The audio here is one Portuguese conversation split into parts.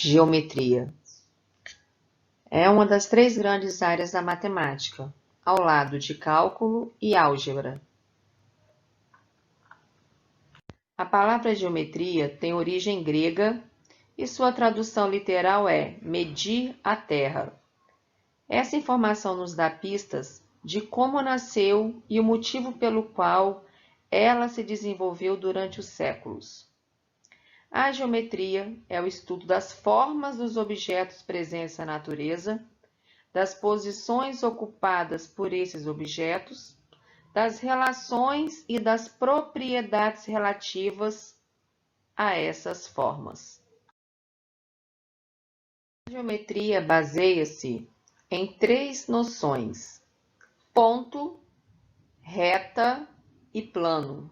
Geometria. É uma das três grandes áreas da matemática, ao lado de cálculo e álgebra. A palavra geometria tem origem grega e sua tradução literal é medir a terra. Essa informação nos dá pistas de como nasceu e o motivo pelo qual ela se desenvolveu durante os séculos. A geometria é o estudo das formas dos objetos presentes na natureza, das posições ocupadas por esses objetos, das relações e das propriedades relativas a essas formas. A geometria baseia-se em três noções: ponto, reta e plano.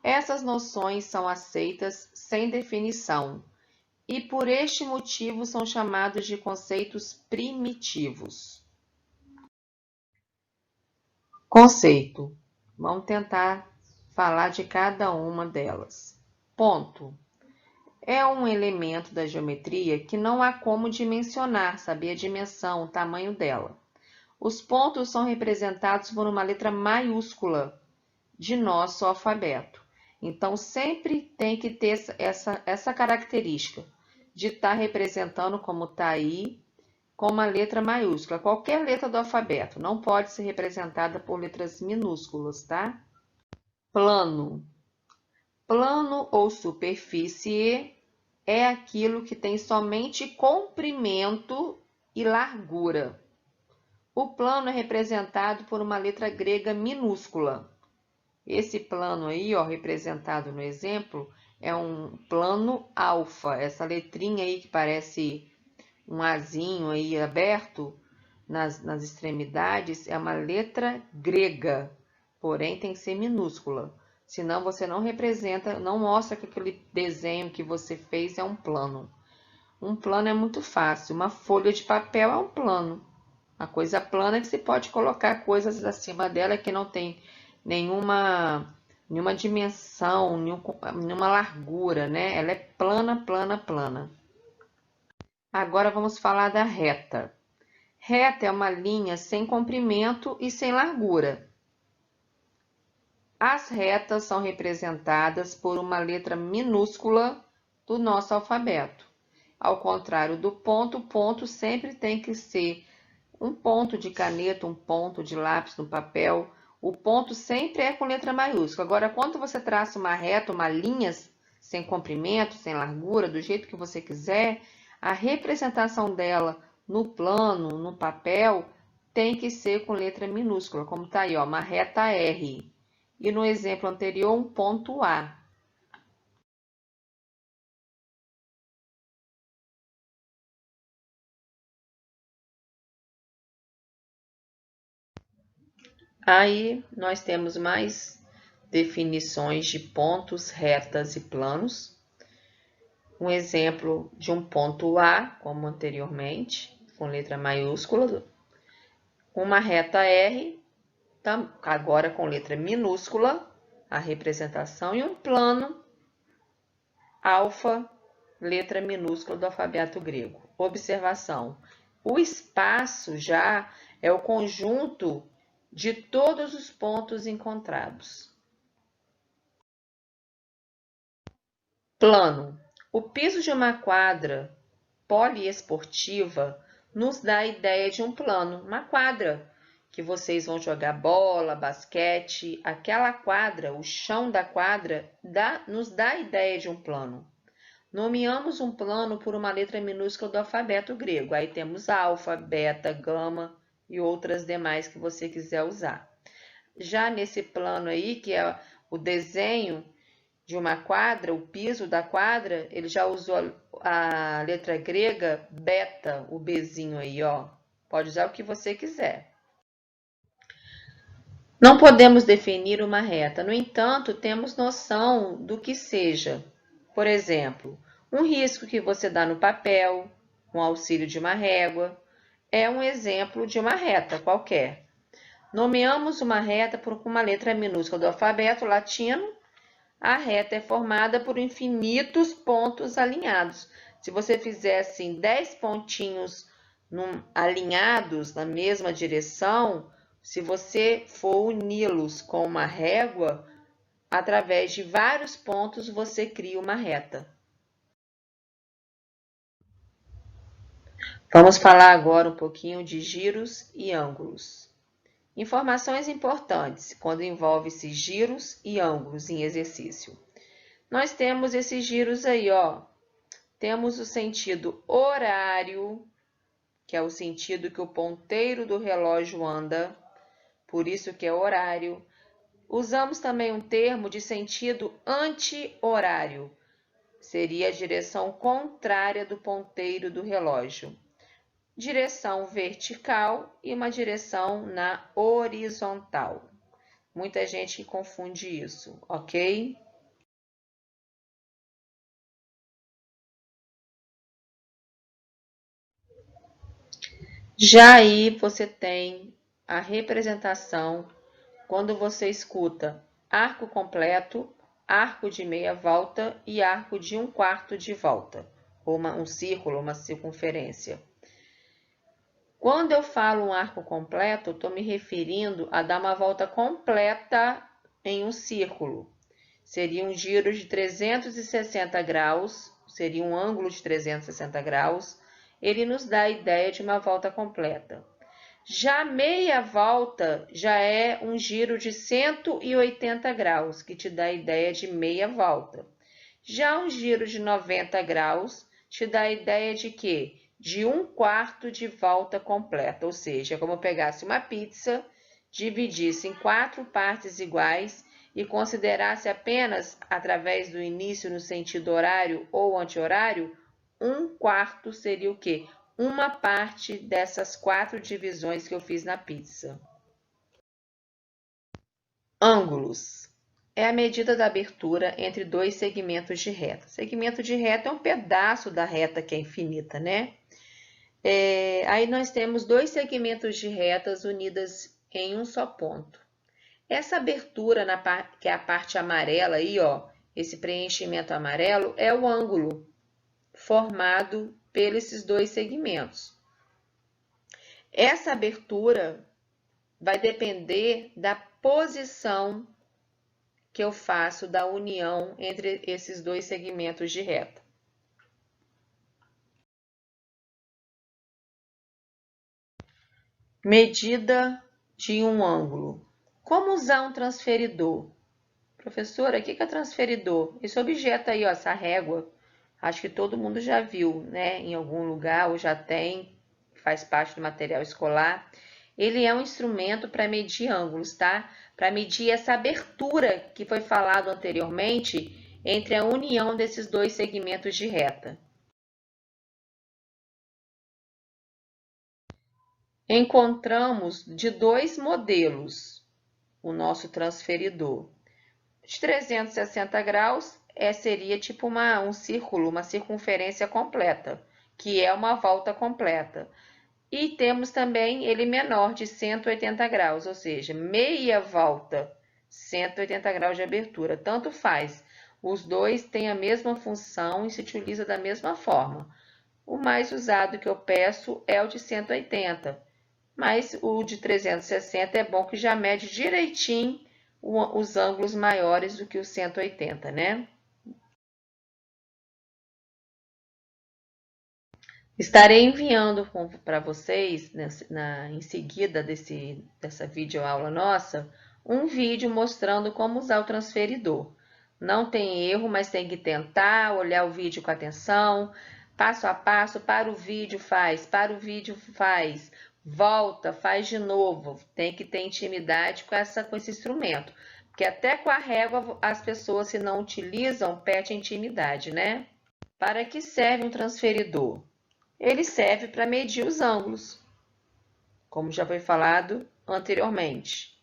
Essas noções são aceitas sem definição e, por este motivo, são chamados de conceitos primitivos. Conceito. Vamos tentar falar de cada uma delas. Ponto. É um elemento da geometria que não há como dimensionar, saber a dimensão, o tamanho dela. Os pontos são representados por uma letra maiúscula de nosso alfabeto. Então, sempre tem que ter essa característica de estar representando, como está aí, com uma letra maiúscula. Qualquer letra do alfabeto não pode ser representada por letras minúsculas, tá? Plano. Plano ou superfície é aquilo que tem somente comprimento e largura. O plano é representado por uma letra grega minúscula. Esse plano aí, ó, representado no exemplo, é um plano alfa. Essa letrinha aí que parece um azinho aí aberto nas extremidades é uma letra grega, porém tem que ser minúscula. Senão você não representa, não mostra que aquele desenho que você fez é um plano. Um plano é muito fácil. Uma folha de papel é um plano. Uma coisa plana é que você pode colocar coisas acima dela que não tem nenhuma dimensão, nenhuma largura, né? Ela é plana, plana, plana. Agora vamos falar da reta. Reta é uma linha sem comprimento e sem largura. As retas são representadas por uma letra minúscula do nosso alfabeto. Ao contrário do ponto, o ponto sempre tem que ser um ponto de caneta, um ponto de lápis no papel. O ponto sempre é com letra maiúscula. Agora, quando você traça uma reta, uma linha sem comprimento, sem largura, do jeito que você quiser, a representação dela no plano, no papel, tem que ser com letra minúscula, como está aí, ó, uma reta R. E no exemplo anterior, um ponto A. Aí nós temos mais definições de pontos, retas e planos. Um exemplo de um ponto A, como anteriormente, com letra maiúscula. Uma reta R, agora com letra minúscula, a representação. E um plano alfa, letra minúscula do alfabeto grego. Observação. O espaço já é o conjunto de todos os pontos encontrados. Plano. O piso de uma quadra poliesportiva nos dá a ideia de um plano, uma quadra, que vocês vão jogar bola, basquete. Aquela quadra, o chão da quadra, nos dá a ideia de um plano. Nomeamos um plano por uma letra minúscula do alfabeto grego. Aí temos alfa, beta, gama e outras demais que você quiser usar. Já nesse plano aí, que é o desenho de uma quadra, o piso da quadra, ele já usou a letra grega beta, o Bzinho aí, ó. Pode usar o que você quiser. Não podemos definir uma reta, no entanto, temos noção do que seja. Por exemplo, um risco que você dá no papel, com auxílio de uma régua, é um exemplo de uma reta qualquer. Nomeamos uma reta por uma letra minúscula do alfabeto latino. A reta é formada por infinitos pontos alinhados. Se você fizer assim 10 pontinhos alinhados na mesma direção, se você for uni-los com uma régua, através de vários pontos você cria uma reta. Vamos falar agora um pouquinho de giros e ângulos. Informações importantes quando envolve-se giros e ângulos em exercício. Nós temos esses giros aí, ó. Temos o sentido horário, que é o sentido que o ponteiro do relógio anda, por isso que é horário. Usamos também um termo de sentido anti-horário, seria a direção contrária do ponteiro do relógio. Direção vertical e uma direção na horizontal. Muita gente confunde isso, ok? Já aí você tem a representação quando você escuta arco completo, arco de meia volta e arco de 1/4 de volta, ou um círculo, uma circunferência. Quando eu falo um arco completo, estou me referindo a dar uma volta completa em um círculo. Seria um giro de 360 graus, seria um ângulo de 360 graus, ele nos dá a ideia de uma volta completa. Já meia volta já é um giro de 180 graus, que te dá a ideia de meia volta. Já um giro de 90 graus te dá a ideia de quê? De 1/4 de volta completa, ou seja, é como eu pegasse uma pizza, dividisse em 4 partes iguais e considerasse apenas, através do início no sentido horário ou anti-horário, 1/4 seria o quê? Uma parte dessas 4 divisões que eu fiz na pizza. Ângulos. É a medida da abertura entre dois segmentos de reta. Segmento de reta é um pedaço da reta que é infinita, né? Aí nós temos dois segmentos de retas unidas em um só ponto. Essa abertura, que é a parte amarela aí, ó, esse preenchimento amarelo, é o ângulo formado pelos dois segmentos. Essa abertura vai depender da posição que eu faço da união entre esses dois segmentos de reta. Medida de um ângulo. Como usar um transferidor? Professora, o que é transferidor? Esse objeto aí, ó, essa régua, acho que todo mundo já viu, né? Em algum lugar ou já tem, faz parte do material escolar. Ele é um instrumento para medir ângulos, tá? Para medir essa abertura que foi falado anteriormente entre a união desses dois segmentos de reta. Encontramos de dois modelos o nosso transferidor. De 360 graus seria tipo um círculo, uma circunferência completa, que é uma volta completa. E temos também ele menor, de 180 graus, ou seja, meia volta, 180 graus de abertura. Tanto faz, os dois têm a mesma função e se utiliza da mesma forma. O mais usado que eu peço é o de 180, mas o de 360 é bom que já mede direitinho os ângulos maiores do que o 180, né? Estarei enviando para vocês, em seguida dessa videoaula nossa, um vídeo mostrando como usar o transferidor. Não tem erro, mas tem que tentar, olhar o vídeo com atenção, passo a passo, para o vídeo faz, volta, faz de novo. Tem que ter intimidade com esse instrumento, porque até com a régua as pessoas, se não utilizam, perdem a intimidade, né? Para que serve um transferidor? Ele serve para medir os ângulos, como já foi falado anteriormente.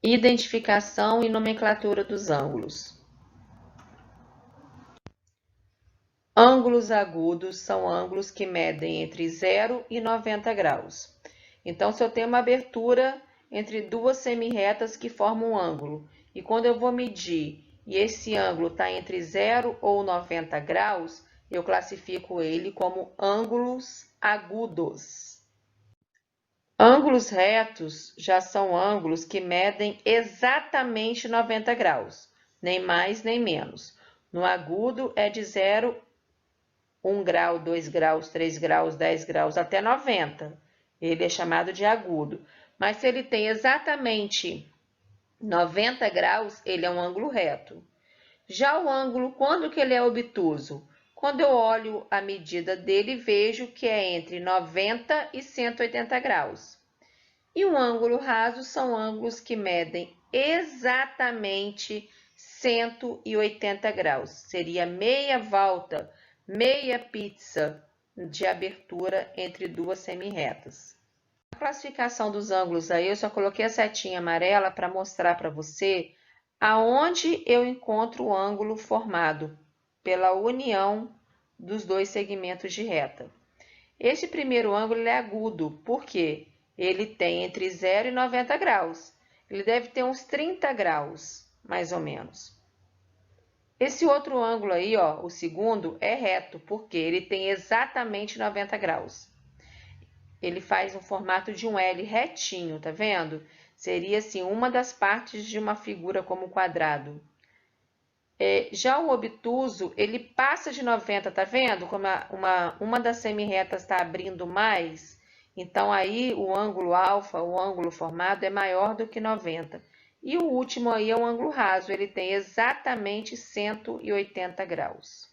Identificação e nomenclatura dos ângulos. Ângulos agudos são ângulos que medem entre 0 e 90 graus. Então, se eu tenho uma abertura entre duas semirretas que formam um ângulo. E quando eu vou medir e esse ângulo está entre 0 ou 90 graus, eu classifico ele como ângulos agudos. Ângulos retos já são ângulos que medem exatamente 90 graus, nem mais nem menos. No agudo é de 0, 1 grau, 2 graus, 3 graus, 10 graus, até 90. Ele é chamado de agudo. Mas se ele tem exatamente 90 graus, ele é um ângulo reto. Já o ângulo, quando que ele é obtuso? Quando eu olho a medida dele, vejo que é entre 90 e 180 graus. E um ângulo raso são ângulos que medem exatamente 180 graus. Seria meia volta, meia pizza de abertura entre duas semirretas. A classificação dos ângulos aí, eu só coloquei a setinha amarela para mostrar para você aonde eu encontro o ângulo formado pela união dos dois segmentos de reta. Esse primeiro ângulo é agudo, por quê? Ele tem entre 0 e 90 graus. Ele deve ter uns 30 graus, mais ou menos. Esse outro ângulo aí, ó, o segundo, é reto, porque ele tem exatamente 90 graus. Ele faz um formato de um L retinho, tá vendo? Seria assim, uma das partes de uma figura como quadrado. Já o obtuso, ele passa de 90, tá vendo? Como uma das semirretas está abrindo mais, então aí o ângulo alfa, o ângulo formado, é maior do que 90. E o último aí é um ângulo raso, ele tem exatamente 180 graus.